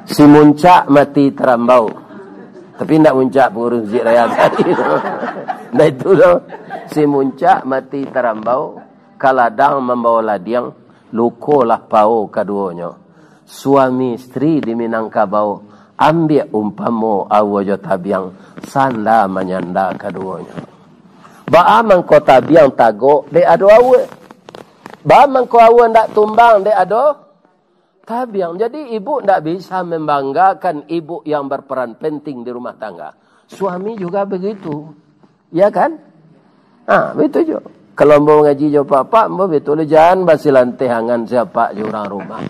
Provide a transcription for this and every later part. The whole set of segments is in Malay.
Si muncak mati terambau. Tapi nak muncak pengurus masjid raya tadi. Nah itu loh. Si muncak mati terambau. Kaladang membawa ladiang. Lukolah pau keduanya. Suami istri di Minangkabau. Ambil umpamo awajo tabiang. Sanda menyanda keduanya. Ba'a mangko tabiang tagok. Dek ado awe. Ba'a mangko awe ndak tumbang. Dek ado tabiang. Jadi ibu tidak bisa membanggakan ibu yang berperan penting di rumah tangga. Suami juga begitu. Ya kan? Betul juga. Kalau mau ngaji jo papa, mau betul jangan basi lantehangan siapa jurang rumah.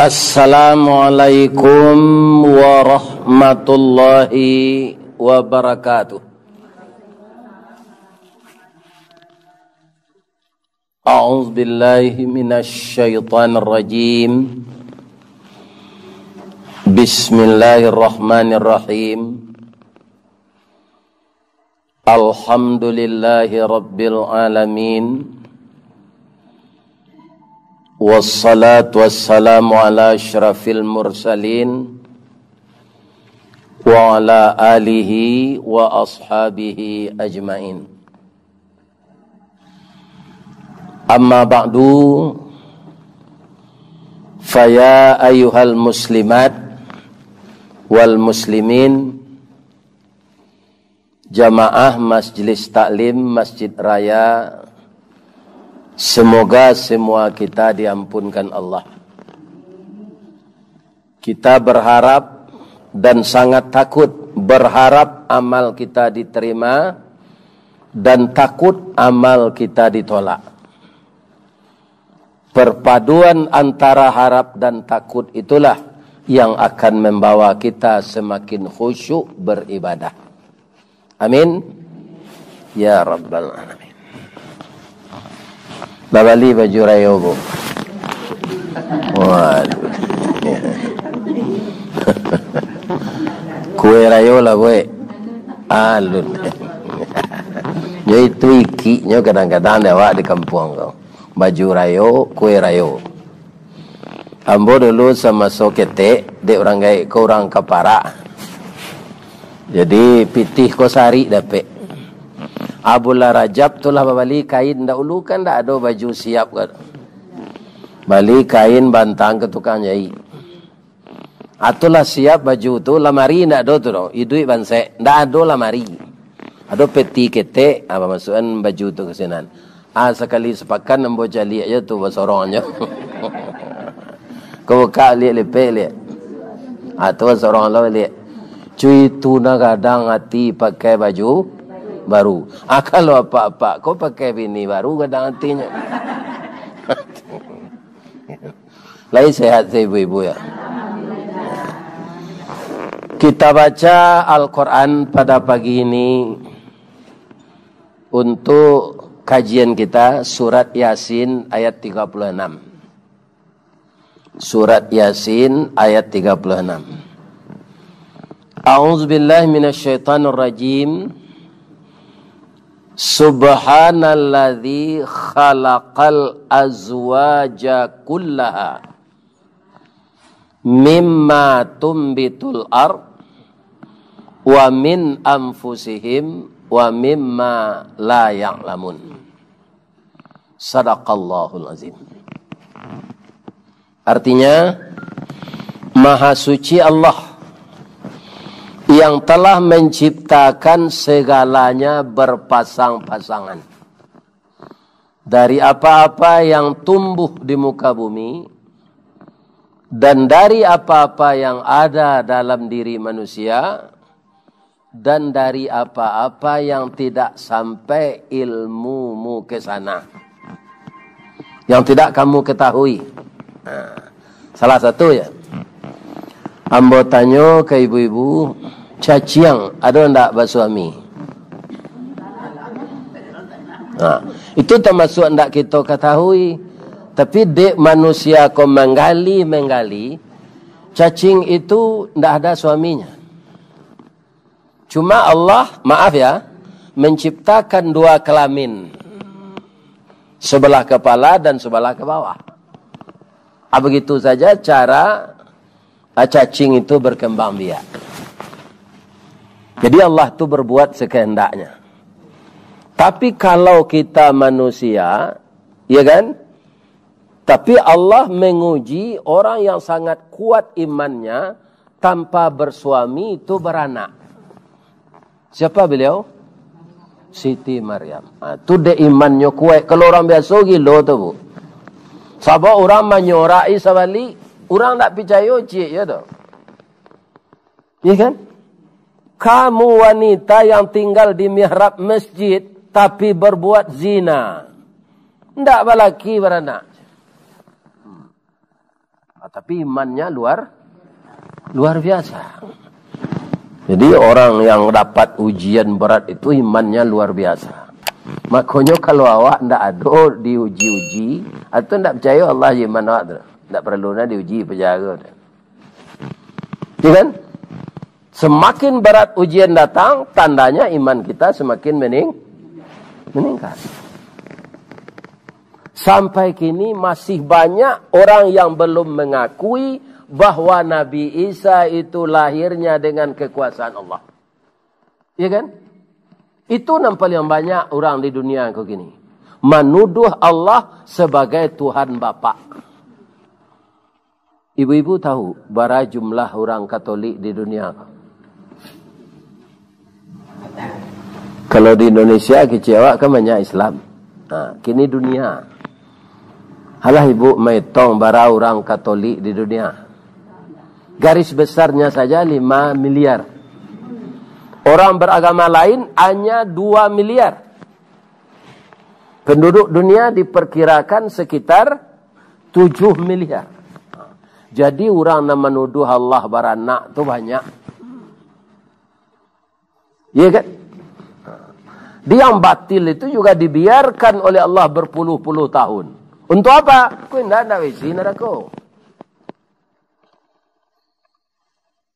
Assalamualaikum warahmatullahi wabarakatuh. A'udzu billahi minasy syaithanir rajim. Bismillahirrahmanirrahim. Alhamdulillahi rabbil alamin. Wassalatu wassalamu ala asyrafil mursalin wa ala alihi wa ashabihi ajmain. Amma ba'du, faya ayyuhal muslimat wal muslimin, jamaah Majelis Taklim Masjid Raya, semoga semua kita diampunkan Allah. Kita berharap dan sangat takut, berharap amal kita diterima dan takut amal kita ditolak. Perpaduan antara harap dan takut itulah yang akan membawa kita semakin khusyuk beribadah. Amin ya rabbal alamin. Babali baju rayo bu. Waduh. Kue rayo lah boy. Alun. Jadi itu ikinya kadang-kadang lewat di kampung kau. Baju rayo, kue rayo. Ambo dulu sama sokete, dek orang gay, kau orang kapara. Jadi pitih kosari dapet. Abula Rajab tulah balik kain dahulu kan tak ada baju siap kan. Balik kain bantang ke tukang jahit. Atulah siap baju tu lamari ndak ada tu dong. Idui banse ndak ada lamari. Ada peti kete apa masukan baju tu ke sinan. Sekali sepakan nembo jali aja tu basorongnya. Kau buka lihat lepek lihat. Tu basorong lah lihat. Cuy tu nak kadang hati pakai baju baru. Kalau apa-apa kau pakai bini baru kadang hatinya. Lain sehat saya ibu-ibu ya. Kita baca Al-Quran pada pagi ini untuk kajian kita surat Yasin ayat 36. Surat Yasin ayat 36. A'udzubillahi minasyaitonir rajim. Subhanalladzi khalaqal azwaja kullaha mimma tumbitul ard wa min anfusihim wa mimma la ya'lamun. Sadaqallahul azim. Artinya, Maha Suci Allah yang telah menciptakan segalanya berpasang-pasangan. Dari apa-apa yang tumbuh di muka bumi dan dari apa-apa yang ada dalam diri manusia dan dari apa-apa yang tidak sampai ilmumu ke sana, yang tidak kamu ketahui. Salah satu ya, ambo tanya ke ibu-ibu, caciang ada ndak bersuami? Itu termasuk ndak kita ketahui. Tapi dek manusia kau menggali cacing itu tidak ada suaminya. Cuma Allah, maaf ya, menciptakan dua kelamin. Sebelah kepala dan sebelah ke bawah. Begitu saja cara cacing itu berkembang biak. Jadi Allah itu berbuat sekehendaknya. Tapi kalau kita manusia, ya kan? Tapi Allah menguji orang yang sangat kuat imannya tanpa bersuami itu beranak. Siapa beliau? Siti Maryam. Itu dia imannya kuat. Kalau orang biasa gila tu bu. Sebab orang menyorai sebalik, orang tak percaya cik ya tu. Ya kan? Kamu wanita yang tinggal di mihrab masjid tapi berbuat zina. Tak balaki beranak. Tapi imannya luar biasa. Jadi orang yang dapat ujian berat itu imannya luar biasa. Makanya kalau awak tidak ada diuji-uji, atau tidak percaya Allah iman awak tu. Tak perlu nak diuji penjaga. Ya kan? Semakin berat ujian datang, tandanya iman kita semakin meningkat. Sampai kini masih banyak orang yang belum mengakui bahwa Nabi Isa itu lahirnya dengan kekuasaan Allah. Ya kan? Itu yang paling banyak orang di dunia kau gini. Menuduh Allah sebagai Tuhan Bapa. Ibu-ibu tahu berapa jumlah orang Katolik di dunia? Kalau di Indonesia kecewa kan banyak Islam. Kini dunia. Halah ibu menghitung berapa orang Katolik di dunia. Garis besarnya saja 5 miliar. Orang beragama lain hanya 2 miliar. Penduduk dunia diperkirakan sekitar 7 miliar. Jadi orang yang menuduh Allah beranak tu banyak. Ya kan? Dia yang batil itu juga dibiarkan oleh Allah berpuluh-puluh tahun. Untuk apa? Kau tidak ada isi neraka.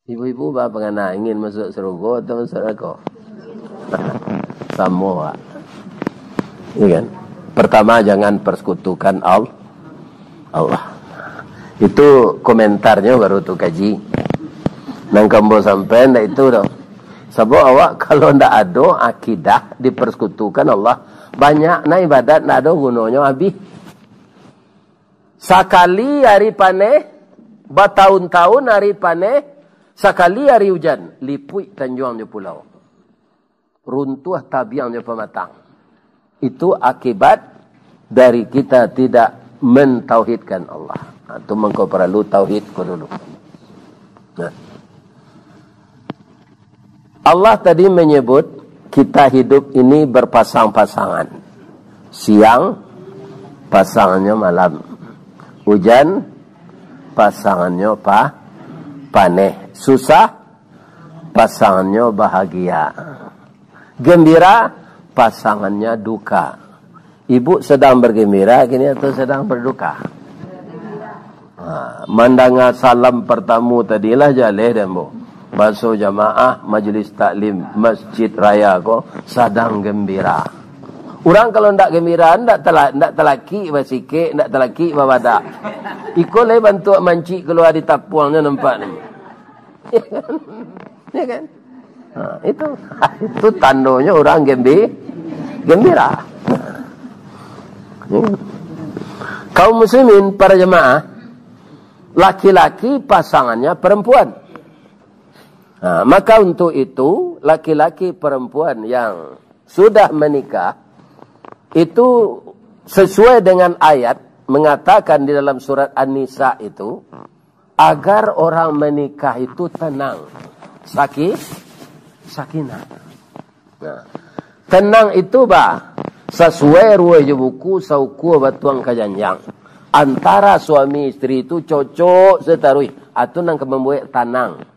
Ibu-ibu bapa pernah ingin masuk surga atau masuk neraka? Semua. Ya kan? Pertama, jangan persekutukan Allah. Itu komentarnya baru tu kaji. Nang kamu sampai ndak itu dah. Sebab awak kalau ndak ada akidah dipersekutukan Allah, banyak na ibadat ndak ada gunanya habis. Sekali hari panen, bertahun-tahun hari panen, sekali hari hujan, lipui tanjuangnya pulau. Runtuh tabiangnya pematang. Itu akibat dari kita tidak mentauhidkan Allah. Itu mengkau perlu tauhid dulu. Nah. Allah tadi menyebut kita hidup ini berpasang-pasangan. Siang, pasangannya malam. Hujan, pasangannya panen. Susah, pasangannya bahagia. Gembira, pasangannya duka. Ibu sedang bergembira kini atau sedang berduka? Mandanga salam pertamu tadilah jaleh dembo. Basuh jamaah majlis taklim masjid raya ko sedang gembira. Orang kalau ndak gembira ndak telaki basike, ndak telaki babadak. Iko le bantu manci keluar di tapuangnya nampak ni. Ya kan? Itu tandanya orang gembira. Kaum muslimin para jemaah, laki-laki pasangannya perempuan. Maka untuk itu laki-laki perempuan yang sudah menikah itu sesuai dengan ayat mengatakan di dalam surat An-Nisa itu agar orang menikah itu tenang, sakinah. Tenang itu sesuai ruwe je buku sauku batuang kajanjang. Antara suami istri itu cocok setarui. Atau nang membuat tanang.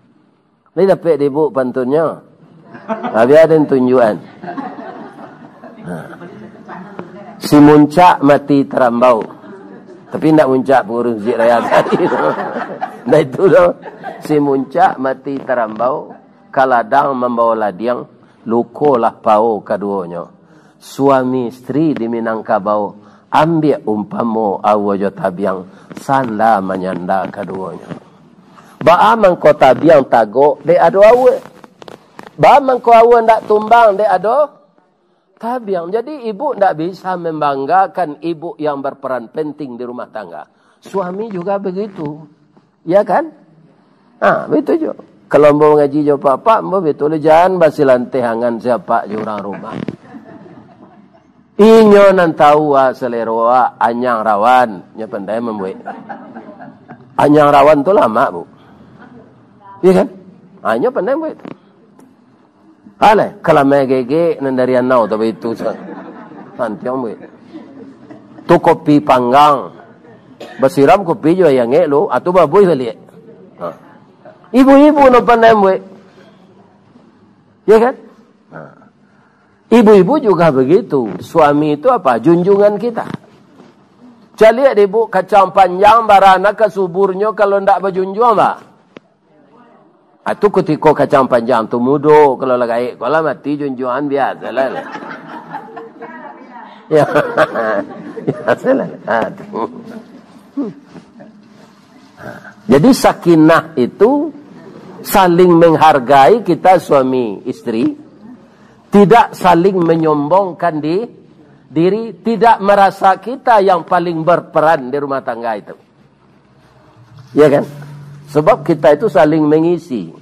Ini dapat ibu pantunnya. Habis ada tunjuan. Si muncak mati terambau. Tapi tidak muncak pengurus Zik Raya tadi. Nah itu loh. Si muncak mati terambau, kaladang membawa ladiang, lukolah pau keduanya. Suami istri di Minangkabau, ambil umpamo awajo tabiang, sanda menyanda keduanya. Ba mangko tabiang tago, de ado awe. Ba mangko awe ndak tumbang, de ado tabiang. Jadi ibu tidak bisa membanggakan ibu yang berperan penting di rumah tangga. Suami juga begitu. Ya kan? Begitu juga. Kalau mau ngaji jo papa, mau betul jangan basilan tehangan siapa jurang rumah. Inyo nan tahu seleroa anyang rawan, nya pandai membuat. Anyang rawan tu lama, Bu. Iya kan? Inyo pandai membuat. Ale, kalau megege nandarian nau tapi itu santiang bu. Tu kopi panggang, basiram kopi juga yang elo, atau baboy kali. Ibu-ibu no pandai bu, ya kan? Ibu-ibu juga begitu. Suami itu apa? Junjungan kita. Jadi ibu kacang panjang barana ke suburnya kalau ndak berjunjung apa? Itu ketika kacang panjang tu mudo kalau lagi kalau mati junjungan biasa lah. Ya, biasa lah. Jadi sakinah itu saling menghargai kita suami istri, tidak saling menyombongkan diri, tidak merasa kita yang paling berperan di rumah tangga itu. Ya kan? Sebab kita itu saling mengisi.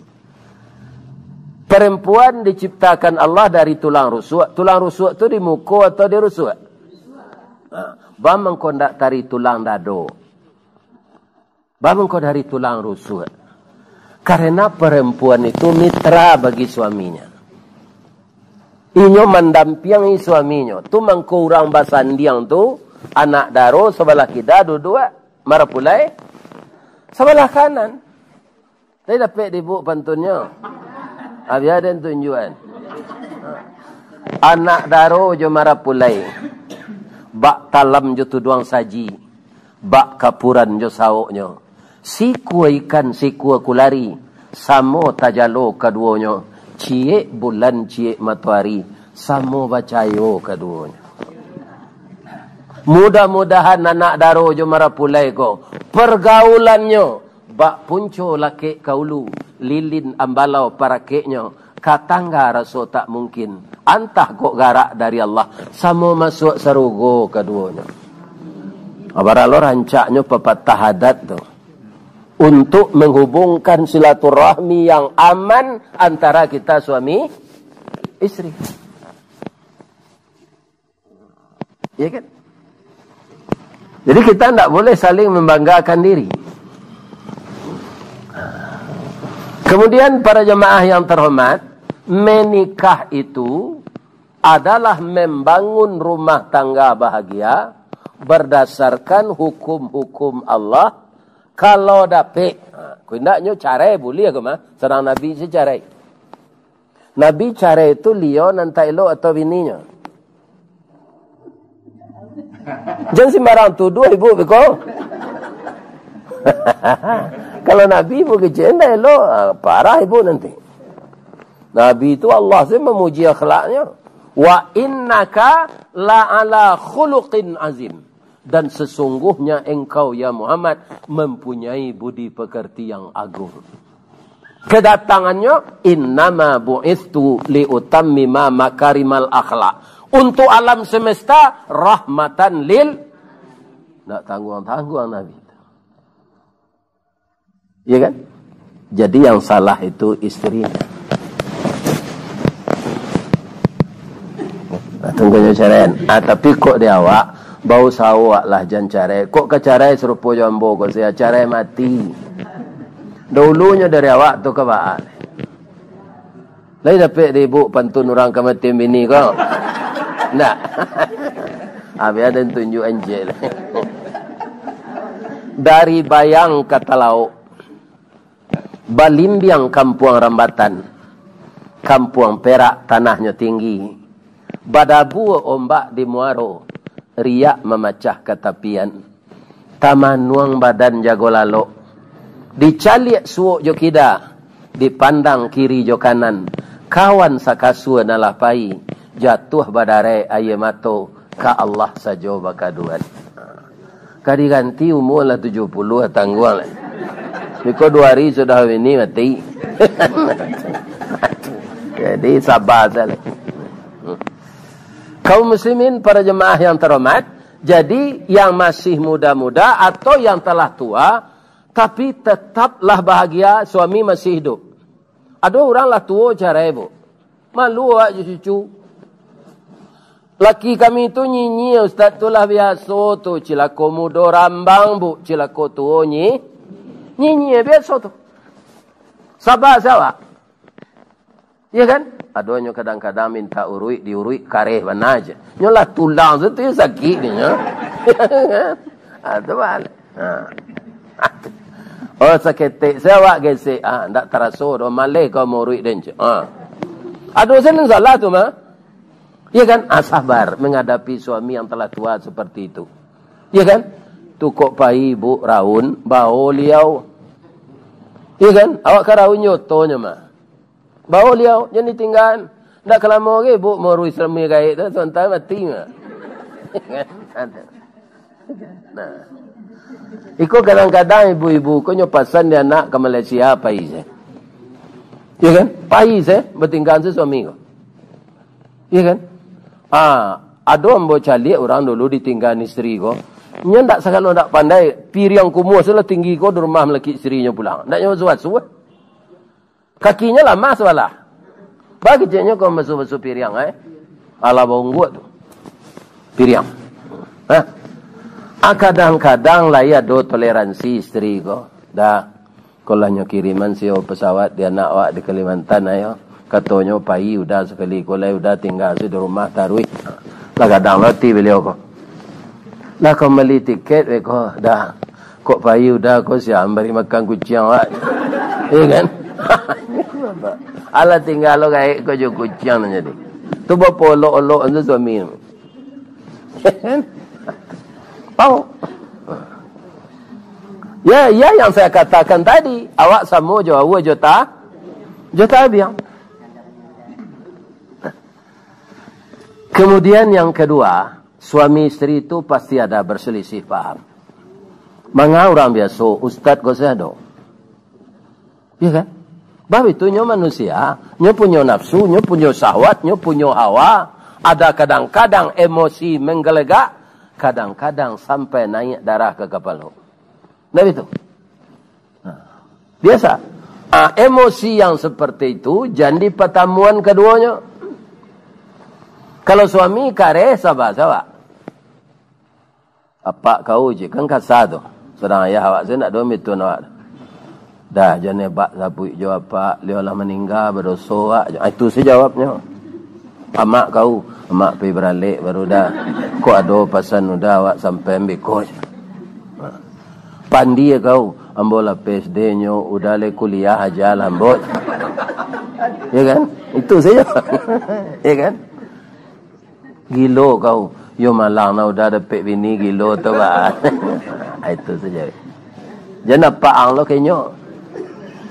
Perempuan diciptakan Allah dari tulang rusuk. Tulang rusuk itu di muka atau di rusuk? Bamang kau ndak dari tulang dado. Bamang kau dari tulang rusuk. Karena perempuan itu mitra bagi suaminya. Inyo mendampingi suaminya. Tu mangko urang basandiang tu anak daro sebelah kida dua marapulai sebelah kanan. Saya dapat dibu pantunnya. Habis ada tunjuan. Anak daro jo marapulai. Bak talam jo tuduang saji. Bak kapuran jo saoknya. Siku ikan siku kulari. Samo tajalo keduanya. Cie bulan cie matahari. Samo bacayo keduanya. Mudah-mudahan anak daro jo marapulai ko. Pergaulannya. Bak punco laki kaulu. Lilin ambalau para keknya. Katangga raso tak mungkin. Antah kok garak dari Allah. Samo masuk sarugo keduanya. Abaralo rancaknya pepatah hadat tu. Untuk menghubungkan silaturahmi yang aman antara kita suami istri. Ya kan? Jadi kita tidak boleh saling membanggakan diri. Kemudian para jemaah yang terhormat, menikah itu adalah membangun rumah tangga bahagia berdasarkan hukum-hukum Allah. Kalau dapat, kundaknya carai boleh ke mah? Serang Nabi si carai. Nabi carai itu liyo nanti lo atau bininya. Jangan sembarang tuduh ibu beko. Kalau Nabi ibu kecenda lo parah ibu nanti. Nabi itu Allah sih memuji akhlaknya. Wa innaka la ala khuluqin azim. Dan sesungguhnya engkau ya Muhammad mempunyai budi pekerti yang agung. Kedatangannya innama bu'ithu liutammima makarimal akhlak. Untuk alam semesta rahmatan lil. Nak tanggung-tanggung Nabi. Iya kan? Jadi yang salah itu istrinya. Tunggunya carain. Tapi kok dia awak bau sawak lah jan carai. Kok ke carai serupa jambo kok saya carai mati. Dulunya dari awak tu ke baal. Lain dapat di ibu pantun orang kemati bini kau. Nak. Habis ada tunjuk anjel. Dari bayang kata lauk. Balimbiang Kampuang Rambatan. Kampuang Perak tanahnya tinggi. Badabu ombak di Muaro. Riak memecah ke tepian. Taman nuang badan jago lalok. Dicaliak suuk jo kida, dipandang kiri jo kanan. Kawan sakasua nalah pai, jatuh badare aye mato, ka Allah sajo bakaduan. Kadi ganti umur lah 70 tangguang lah. Biko 2 hari sudah ini mati. Jadi sabar saja. Kaum muslimin para jemaah yang terhormat, jadi yang masih muda-muda atau yang telah tua, tapi tetaplah bahagia suami masih hidup. Ada orang lah tua cara ibu. Malu aja cucu. Laki kami tu nyinyi, ustaz tu lah biasa tu. Cilako muda rambang bu, cilako tua nyinyi biasa tu. Sabar sawa. Ya kan? Adonyo kadang-kadang minta urui, diurui kareh mana aja. Nyolah tulang tu ya sakit ni. Itu balik. Oh sakit sewa gesek. Tak terasa dah malih kau mau urui dan je. Aduh senang salah tu mah. Ya kan? Sabar menghadapi suami yang telah tua seperti itu. Ya kan? Tu kok pai ibu raun, bau liau. Ya kan? Awak kan raun nyotonya mah. Bau liau, jangan ditinggal. Tak kelama lagi, bu, mau rui sermi kait tu, tuan-tuan mati mah. Nah. Ikut kadang-kadang ibu-ibu, kau nyopasan dia nak ke Malaysia, pais eh. Ya kan? Pais eh, bertinggal si suami kau. Ya kan? Ada yang cali orang dulu ditinggal isteri kau. Nya tak sekali tak pandai, piriang kumuh sudah tinggi kau di rumah melaki isterinya pulang. Tak nyawa suat-suat. Kakinya lama sebalah. Bagi ceknya kau basuh-basuh piriang ala bongguat tu. Piriang. Kadang-kadang lah ya do toleransi isteri kau. Dah. Kalau nyo kiriman siyo pesawat dia nak awak di Kalimantan ayo. Katanya pai udah sekali kalau udah tinggal di rumah tarui. Lah kadang roti beliau kau. Lah kau beli tiket kau dah. Kok pai udah kau siam beri makan kucing awak. Iya kan? Ala tinggal lo kayak kau jo kucing jadi. Tu bapa olok-olok tu suami. Tahu? Ya yang saya katakan tadi, awak sama jo awak jota biang. Kemudian yang kedua, suami istri itu pasti ada berselisih paham. Manga orang biasa, ustaz kau sedo. Ya kan? Bah itu nyo manusia, nyo punya nafsu, nyo punya syahwat, nyo punya hawa. Ada kadang-kadang emosi menggelegak, kadang-kadang sampai naik darah ke kepala. Nah itu. Biasa. Emosi yang seperti itu jadi pertemuan keduanya. Kalau suami kare sabar-sabar. Apa kau je kan kasar tu. Sedang ayah awak saya nak domit tu nak. Dah jangan bak sabui jawab pak, dia lah meninggal berdosa. Itu saya jawabnya. Amak kau, amak pergi beralik baru dah. Kok ada pasan udah awak sampai ambil kos. Pandi kau, ambola PSD-nya udah le kuliah aja lambot. Ya kan? Itu saja. Ya kan? Gilo kau, yo malang na udah dapat bini gilo tu bah. Itu saja. Jangan apa ang lo kayaknya.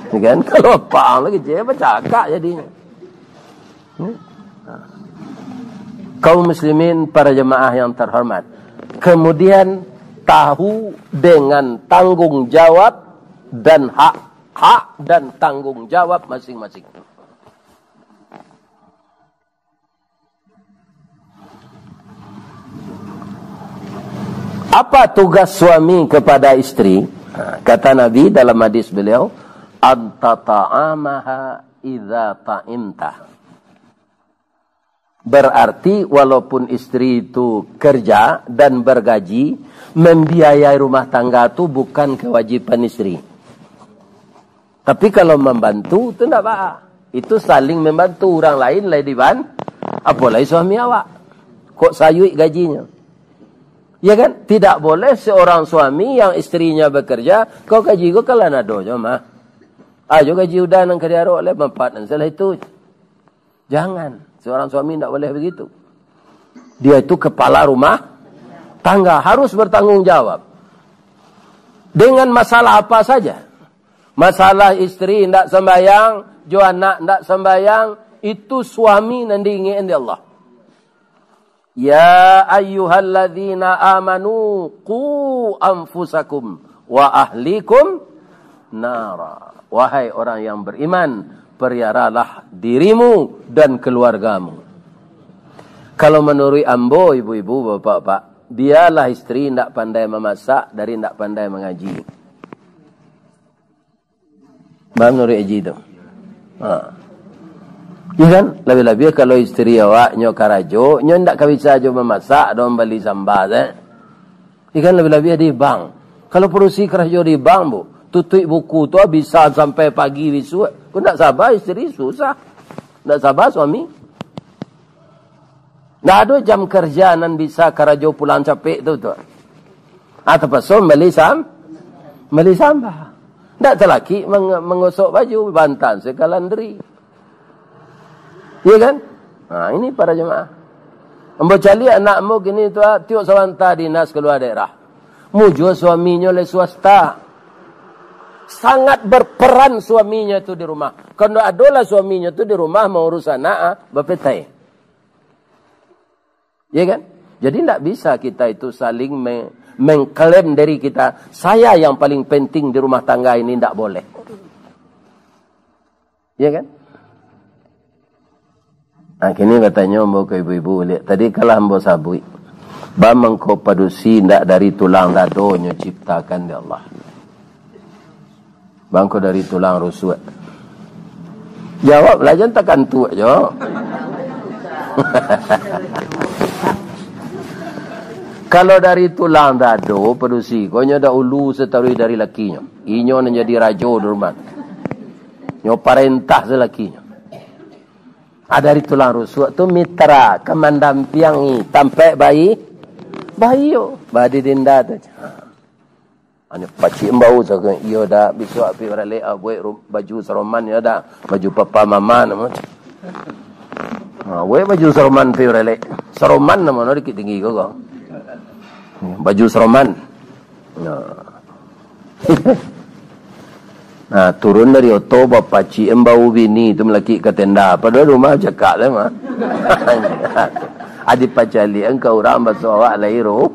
Kan kalau pang lagi je bercakap jadinya. Kaum muslimin para jemaah yang terhormat. Kemudian tahu dengan tanggung jawab dan hak dan tanggung jawab masing-masing. Apa tugas suami kepada istri? Kata Nabi dalam hadis beliau, anta ta'amaha idza ta'imta. Berarti walaupun istri itu kerja dan bergaji, membiayai rumah tangga itu bukan kewajiban istri. Tapi kalau membantu itu tidak apa. Itu saling membantu orang lain diban. Apalagi suami awak. Kok sayui gajinya? Ya kan? Tidak boleh seorang suami yang istrinya bekerja, kau gaji kau kalau nado je mah. Ayo gaji udah nang kerja oleh manfaat dan salah itu. Jangan. Seorang suami tidak boleh begitu. Dia itu kepala rumah tangga. Harus bertanggung jawab. Dengan masalah apa saja. Masalah isteri ndak sembayang, jo anak ndak sembayang, itu suami nan diingin di Allah. Ya ayyuhalladzina amanu qu anfusakum wa ahlikum nara. Wahai orang yang beriman, peliharalah dirimu dan keluargamu. Kalau menurut ambo, ibu-ibu, bapak-bapak, biarlah istri ndak pandai memasak dari ndak pandai mengaji. Menurut Haji itu. Ya kan? Lebih-lebih kalau istri awak nyo karajo, nyo ndak bisa aja memasak, don beli sambal. Ya kan? Lebih-lebih di bank. Kalau perusi karajo di bank, bu, tutup buku tu bisa sampai pagi bisu. Kau ndak sabar istri susah. Ndak sabar suami. Ndak ada jam kerja nan bisa karajo pulang capek tu. Atau pasal beli sambal. Tak terlaki mengosok baju, bantan sekalandri. Ya kan? Nah, ini para jemaah. Ambo cali anakmu gini tu, tiuk sawanta dinas keluar daerah. Mujo suaminya le swasta. Sangat berperan suaminya tu di rumah. Kalau adalah suaminya tu di rumah mengurus anak, berpetai. Ya kan? Jadi tidak bisa kita itu saling mengklaim dari kita, saya yang paling penting di rumah tangga ini, tidak boleh. Ya kan? Nah, kini katanya ambo ke ibu-ibu lihat. Tadi kalah ambo sabui. Bamang ko padusi ndak dari tulang dadonyo ciptakan di Allah. Bangko dari tulang rusuk. Jawab lah, jangan tekan tu aja. Kalau dari tulang dado pedusi, konya ada ulu setarui dari lakinya. Inyo menjadi rajo di rumah. Nyo parentah selakinya. Ada dari tulang rusuk tu mitra kemandampiangi tampai bayi yo badi dinda tu. Ane paci embau sakan iyo dah bisu api berale buat baju seroman ya dah baju papa mama nama. We baju seroman pi berale. Seroman nama no dikit tinggi kau. Baju seroman. Nah, turun dari oto bapak cik embau bini itu melaki ke tenda. Pada rumah cakap lah mah. Adik pacali engkau orang basuh awak lahiro.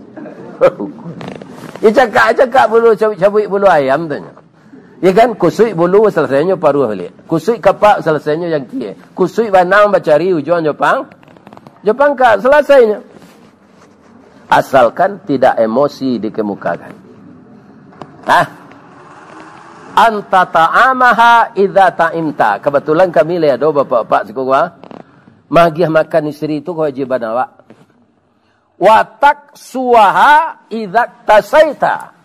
Ya cakap bulu cabut bulu ayam tu. Ya kan, kusui bulu selesainya paruh balik. Kusui kapak selesainya yang kia. Kusui banang bacari ujung Jepang. Jepang kak selesainya. Asalkan tidak emosi dikemukakan. Anta ta'amaha idza ta'imta. Kebetulan kami lihat bapak-bapak sekua. Magiah makan istri itu kewajiban awak. Watak suaha idza tasaita.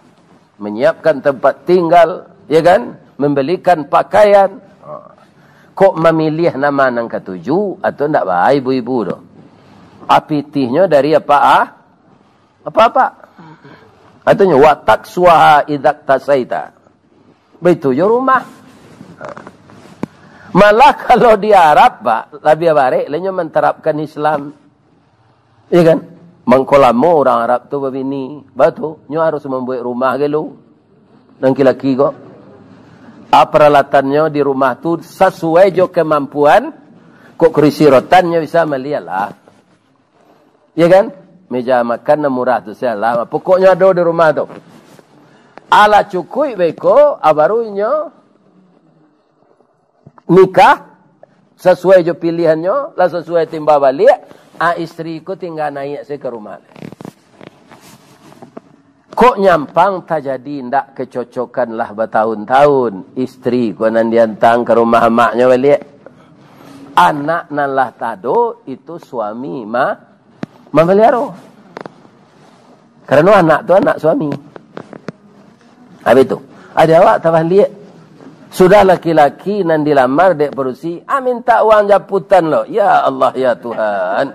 Menyiapkan tempat tinggal, ya kan? Membelikan pakaian. Kok memilih nama nang ketujuh atau ndak baik ibu-ibu doh. Apitihnya dari apa Apa-apa. Artinya watak suaha idza tasaita. Betul yo rumah. Malah kalau di Arab, Pak, lebih baik lainnya menterapkan Islam. Iya kan? Mengkolamo orang Arab tu begini. Betul, nyo harus membuat rumah gelo. Dan laki kok. Peralatannya di rumah tu sesuai jo kemampuan. Kok kursi rotannya bisa melihatlah. Iya kan? Meja makan murah tu salah. Pokoknya ada di rumah tu. Ala cukup beko abarunya nikah sesuai jo pilihannya, lah sesuai timba balik. Istriku tinggal naik saya ke rumah. Kok nyampang tak jadi ndak kecocokan lah bertahun-tahun. Istri ko nan diantang ke rumah maknya balik. Anak nan lah tado itu suami memelihara. Karena anak tu anak suami. Habis itu, ada awak tak lihat. Sudah laki-laki nan dilamar dek perusi, minta uang japutan lo. Ya Allah ya Tuhan.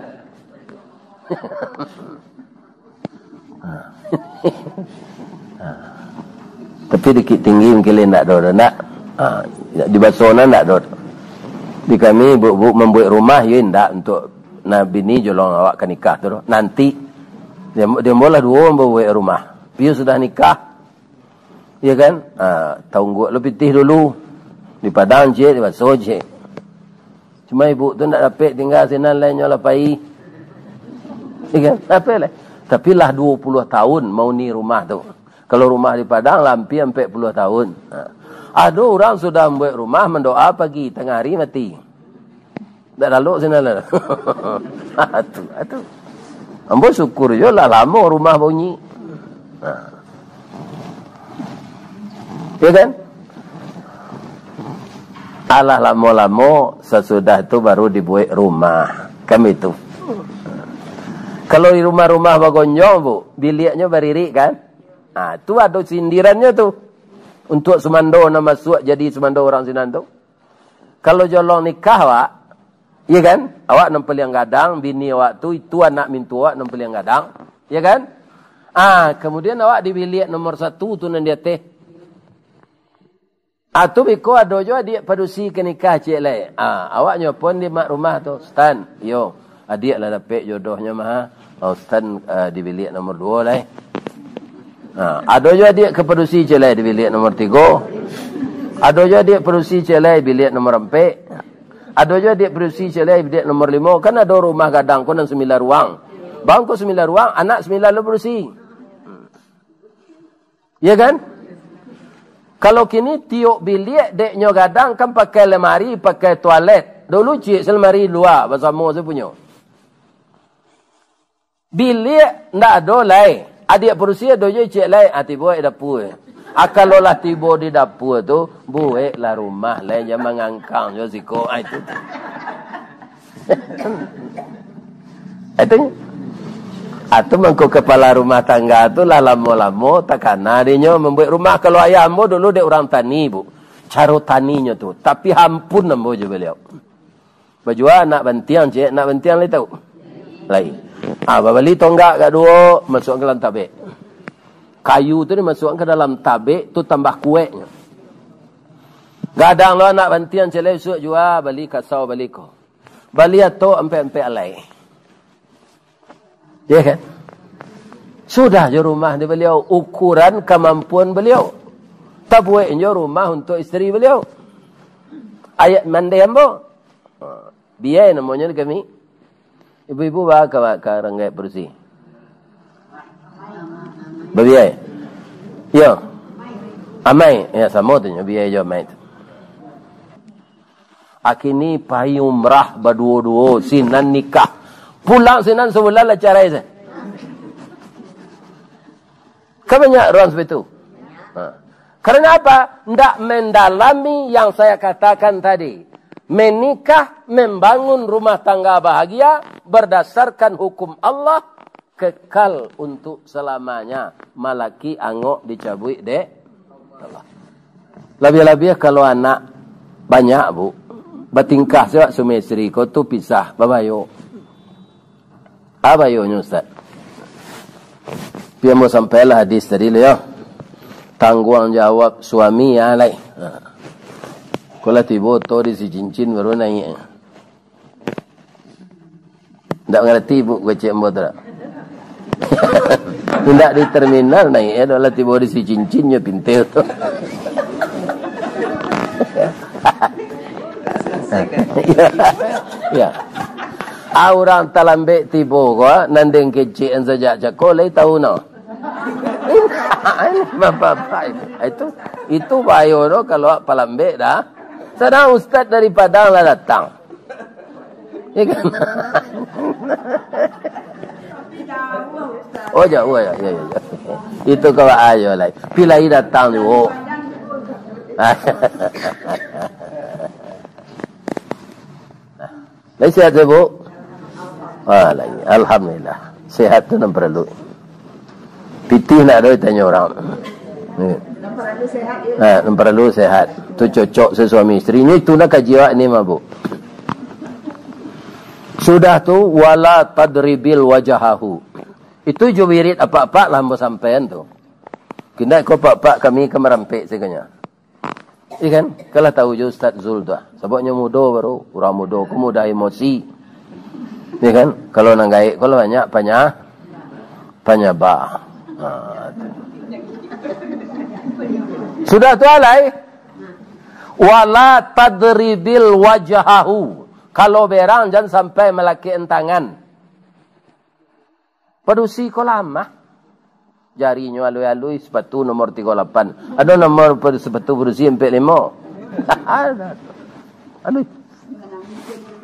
Tapi dikit tinggi mungkin ndak do nak. Di Basona ndak do. Di kami bu membuat rumah ya ndak untuk nabi ni jolong awak ke nikah tu. Nanti dia mula dua membuat rumah. Piu sudah nikah. Ya kan? Tunggu lebih tih dulu. Di Padang je, di Baso je. Cuma ibu tu nak dapat tinggal sinan lainnya lapai. Ya kan? Apa lah? Tapi lah 20 tahun mau ni rumah tu. Kalau rumah di Padang lampi sampai 10 tahun. Ada orang sudah membuat rumah mendoa pagi, tengah hari mati. Tak lalu sinan lah. Itu. Ambo syukur je lah lama rumah bunyi. Ya kan? Alah lama-lama sesudah itu baru dibuat rumah. Kami itu. Kalau di rumah-rumah bagonyong bu, biliknya baririk kan? Tu ada sindirannya tu. Untuk semando nama masuk jadi semando orang sinan tu. Kalau jolong nikah wak, ya kan? Awak nempel yang gadang, bini awak tu, itu anak mintu awak nempel yang gadang. Ya kan? Kemudian awak di bilik nomor 1 tu nan dia teh. Tu biko ada jo adik padusi ke nikah cik lai. Awaknya pun di mak rumah tu, stan. Yo, adik lah dapat jodohnya mah. Stan di bilik nomor 2 lai. Ada jo adik ke padusi cik lai di bilik nomor 3. Ada jo adik padusi cik lai bilik nomor 4. Ada jo adik padusi cik lai bilik nomor 5. Kan ada rumah gadang ko nang 9 ruang. Bang ko 9 ruang, anak 9 lu padusi. Ya kan? Kalau kini tiuk bilik deknya gadang kan pakai lemari, pakai toilet. Dulu cik selemari luar bersama saya punya. Bilik ndak ada lai. Adik perusia dojo cik lai tiba di dapur. Kalau lah tiba di dapur tu, buatlah rumah lain jangan mengangkang jo siko itu. Itu atau mengko kepala rumah tangga tu lah lama-lama takana dia membuat rumah. Kalau ayah ambo dulu dia orang tani bu, cara taninya tu. Tapi hampun ambo je beliau. Baju nak bantiang cik, nak bantiang le tahu. Lai. Bali tonggak kat dua masuk ke dalam tabik. Kayu tu dimasukkan ke dalam tabik tu tambah kueknya. Gadang lo nak bantiang cik le suak jual bali kasau bali ko. Bali atau empe-empe alai. Ya kan? Sudah je rumah di beliau ukuran kemampuan beliau. Tak buat je rumah untuk isteri beliau. Ayat mandi ambo. Biaya namanya kami. Ibu-ibu bawa ke ranggai bersih. Berbiaya? Ya. Amai. Ya sama tu. Biaya je amai tu. Akini pahi umrah berdua-dua. Sinan nikah. Pulang sinan sebulan lah cara itu. Kan banyak orang seperti itu. Karena apa? Tidak mendalami yang saya katakan tadi. Menikah, membangun rumah tangga bahagia berdasarkan hukum Allah kekal untuk selamanya. Malaki angok dicabui dek. Lebih-lebih kalau anak banyak bu, bertingkah sebab suami isteri kau tu pisah, babayo. Apa yonya Ustaz? Biar mau sampailah hadis tadi ya. Tanggung jawab suami ya lai. Kalau tiba tu di si cincin baru naik. Tak ngerti bu kecik mbak tak? Tidak di terminal naik ya. Kalau tiba di si cincinnya pintil tu. Ya. Orang talambek tiba ko nandeng kecik yang sejak cakolai tahu no. Itu bayo no kalau palambek dah. Sedang ustaz dari Padang lah datang. Ya kan? Oh jauh ya. Itu kalau ayo lah. Pilai datang juga. Baik sihat ya bu. Alhamdulillah. Sehat tu nak perlu. Pitih nak ada tanya orang. Nak perlu sehat. Tu cocok sesuami isteri. Ini tu nak kajian ni mah bu. Sudah tu wala tadribil wajahahu. Itu jo wirid apa-apa lah mau sampean tu. Kena ko pak-pak kami ke merampek seganya. Ikan kalau tahu jo Ustaz Zul tu. Sebabnya muda baru, orang muda ku mudah emosi. Ya kan? Kalau nang gaik kalau banyak panyaba. Sudah tu alai. Wala tadribil wajahahu. Kalau berang jangan sampai melaki tangan. Padusi ko lama. Jarinya alui-alui sepatu nomor 38. Ada nomor sepatu padusi 45. Ada. Alui.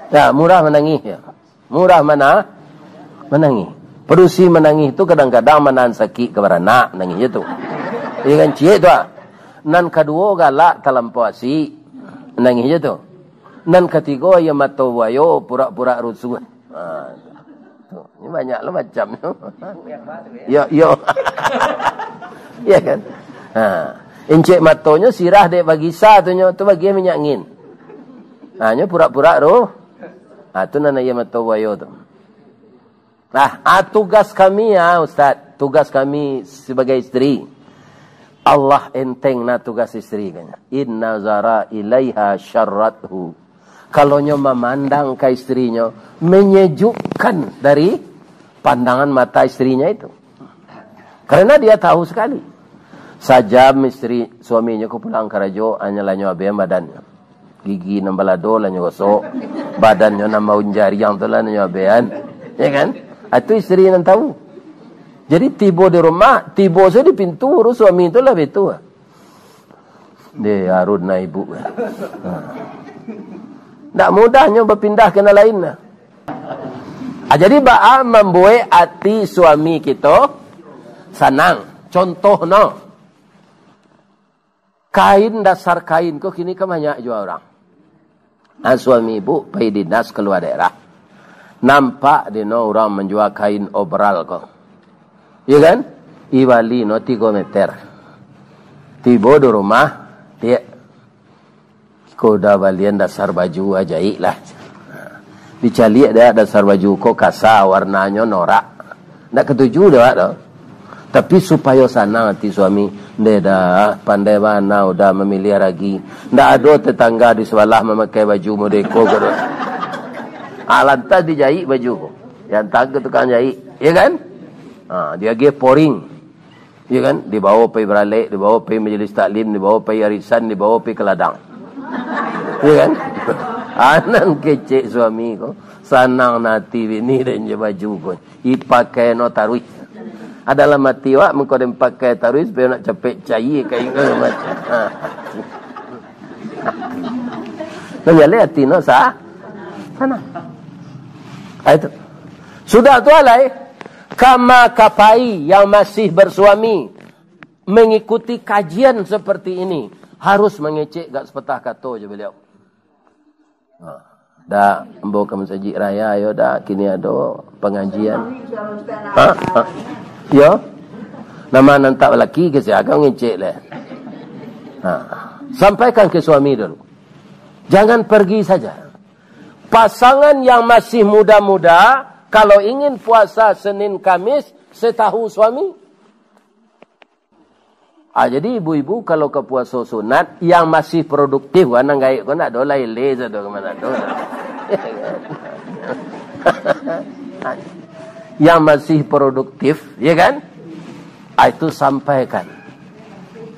Ya, murah menangis ya. Murah mana? Menangis. Padusi menangis itu kadang-kadang menahan sakit kepada anak menangis itu. Ia kan cik tu. Nan kedua galak terlampauasi menangis itu. Nan ketiga ia mata wayo pura-pura rusuh. Tu. Ini banyaklah macam tu. Yo. Ya kan? Encik matonya sirah dek bagi sah tu bagi minyak angin. Nya pura-pura roh. Tu nana ia mata wayo tu. Tugas kami Ustaz, tugas kami sebagai isteri. Allah enteng na tugas isteri kan. Inna zara ilaiha syarrathu. Kalau nyo memandang ke istrinya, menyejukkan dari pandangan mata istrinya itu. Karena dia tahu sekali. Sajam istri suaminya ku pulang karajo hanyalah nyo abe badannya. Gigi nambalado lah nyo gosok, badannya nama unjari yang tu lah nyo abean. Ya kan? Itu istri yang tahu. Jadi tiba di rumah, tiba saya di pintu, urus suami itu lah betul. Dia harus na ibu. Tak mudahnya berpindah ke lain. Jadi ba'a membuat hati suami kita senang. Contoh kain, dasar kain kok kini kan banyak jual orang. Suami ibu pergi dinas keluar daerah. Nampak dia orang menjual kain obral kok. Ya kan? Iwali 3 meter. Tiba di rumah, dia koda balian dasar baju ajaib lah. Dicari dia dasar baju kok kasar, warnanya norak. Tak ketuju dia dah. Tapi supaya senang hati suami, dia dah pandai mana udah memilih lagi. Tak ada tetangga di sebelah memakai baju modeko ke. Lantas dijahit baju. Yang tak ke tukang jahit. Ya kan? Dia pergi pouring. Ya kan? Dibawa pergi beralik, dibawa pergi majlis taklim, dibawa pergi arisan, dibawa pergi ke ladang. Ya kan? Anan kecek suami ko. Sanang nanti bini dan je baju ko. Ipakai no taruh. Adalah mati wak mengko dem pakai taruh supaya nak capek cair kain ke macam. Nanya hati no sah. Sana. Itu. Sudah tu alai. Kama kapai yang masih bersuami mengikuti kajian seperti ini harus mengecek gak sepatah kata je beliau. Dah ambo ke masjid raya yo dah kini ada pengajian. Yo. Nama nantak lelaki ke saya agak ngecek lah. Sampaikan ke suami dulu. Jangan pergi saja. Pasangan yang masih muda-muda kalau ingin puasa Senin Kamis setahu suami. Jadi ibu-ibu kalau ke puasa sunat yang masih produktif, kan nggak kau nak dolai leza tu kemana tu? Yang masih produktif, ya kan? Itu sampaikan.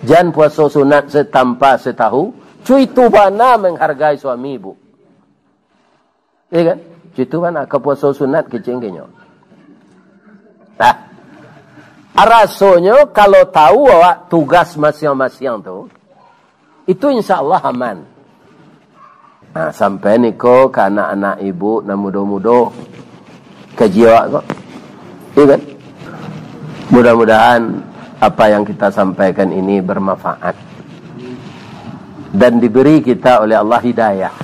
Jangan puasa sunat setanpa setahu. Cuy tu mana menghargai suami ibu, ya kan? Cuy tu mana ke puasa sunat kecengkenya. Rasanya kalau tahu awak tugas masing-masing tu, itu insya Allah aman. Sampai ni ko ke anak-anak ibu na muda-muda kaji awak kok. Iya kan? Mudah-mudahan apa yang kita sampaikan ini bermanfaat dan diberi kita oleh Allah hidayah.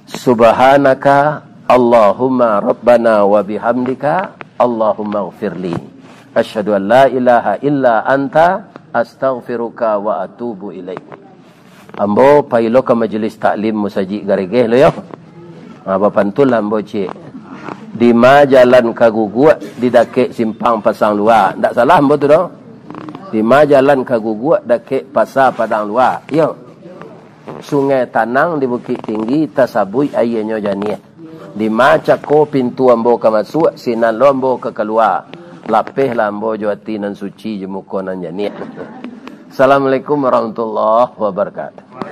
Subhanaka Allahumma Rabbana wa bihamdika Allahumma ghfirli. Asyhadu an la ilaha illa anta astaghfiruka wa atubu ilaik. Ambo pailo ke majlis taklim musajid garegeh lo yo. Bapantul ambo cik. Di ma jalan kaguguat di dakek simpang pasang luar. Tak salah ambo tu doh. Di ma jalan kaguguat dakek pasar padang luar. Yo. Sungai Tanang di Bukit Tinggi tasabui airnya janiah. Di ma cako pintu ambo ke masuk sinan lo ambo ke keluar. Lapeh lambo juati nan suci je muka nan janiah. Assalamualaikum warahmatullahi wabarakatuh.